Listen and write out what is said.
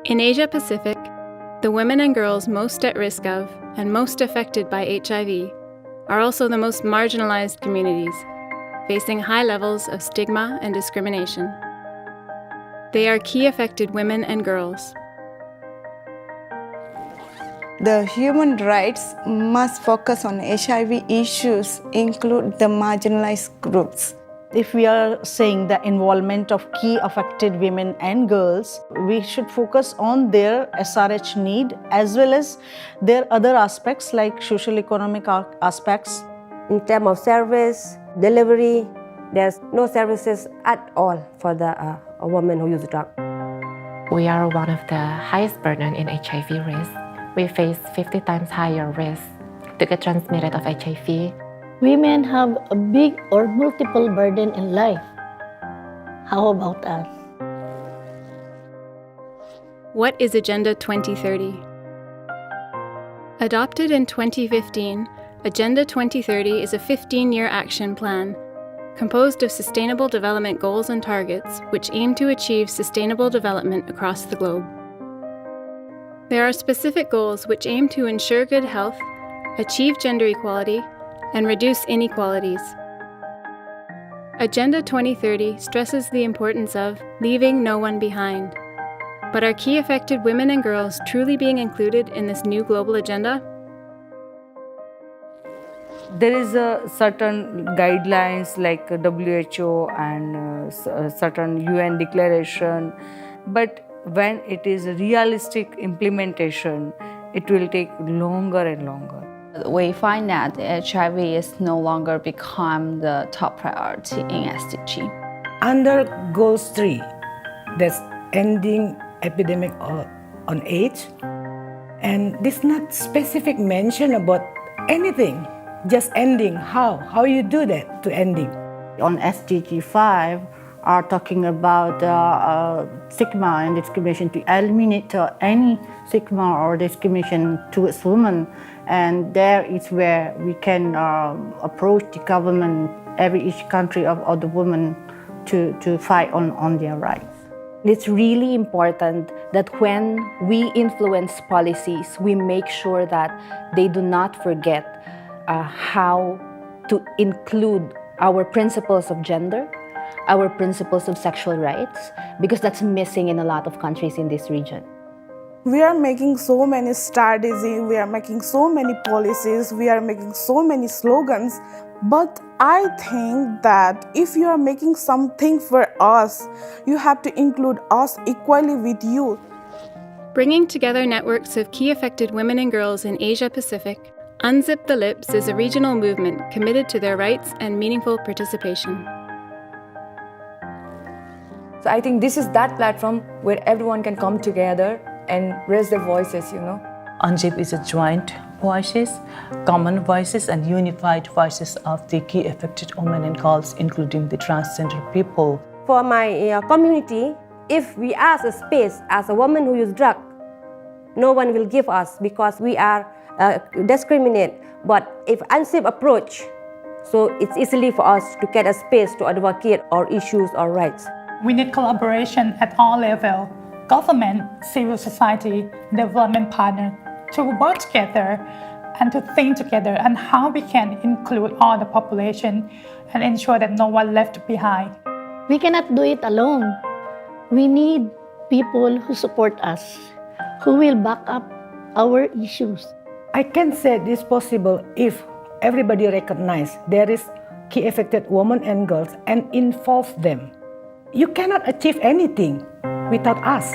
In Asia Pacific, the women and girls most at risk of and most affected by HIV are also the most marginalized communities, facing high levels of stigma and discrimination. They are key affected women and girls. The human rights must focus on HIV issues, include the marginalized groups. If we are saying the involvement of key affected women and girls, we should focus on their SRH need as well as their other aspects like social economic aspects. In terms of service, delivery, there's no services at all for a woman who uses drugs. We are one of the highest burden in HIV risk. We face 50 times higher risk to get transmitted of HIV. Women have a big or multiple burden in life. How about us? What is Agenda 2030? Adopted in 2015, Agenda 2030 is a 15-year action plan composed of sustainable development goals and targets which aim to achieve sustainable development across the globe. There are specific goals which aim to ensure good health, achieve gender equality, and reduce inequalities. Agenda 2030 stresses the importance of leaving no one behind. But are key affected women and girls truly being included in this new global agenda? There is a certain guidelines like WHO and certain UN declaration, but when it is a realistic implementation, it will take longer and longer. We find that HIV is no longer become the top priority in SDG. Under Goals 3, that's ending epidemic on AIDS, and this not specific mention about anything, just ending. How you do that to ending? On SDG 5, are talking about stigma and discrimination, to eliminate any stigma or discrimination towards women. And there is where we can approach the government, each country of the women to fight on their rights. It's really important that when we influence policies, we make sure that they do not forget how to include our principles of gender, our principles of sexual rights, because that's missing in a lot of countries in this region. We are making so many strategies, we are making so many policies, we are making so many slogans, but I think that if you are making something for us, you have to include us equally with you. Bringing together networks of key affected women and girls in Asia Pacific, Unzip the Lips is a regional movement committed to their rights and meaningful participation. So I think this is that platform where everyone can come together and raise their voices, Unzip is a joint voices, common voices and unified voices of the key affected women and girls, including the transgender people. For my community, if we ask a space as a woman who uses drugs, no one will give us because we are discriminated. But if Unzip approach, so it's easily for us to get a space to advocate our issues or rights. We need collaboration at all levels, government, civil society, development partners, to work together and to think together on how we can include all the population and ensure that no one left behind. We cannot do it alone. We need people who support us, who will back up our issues. I can say this possible if everybody recognize there is key affected women and girls and involve them. You cannot achieve anything without us.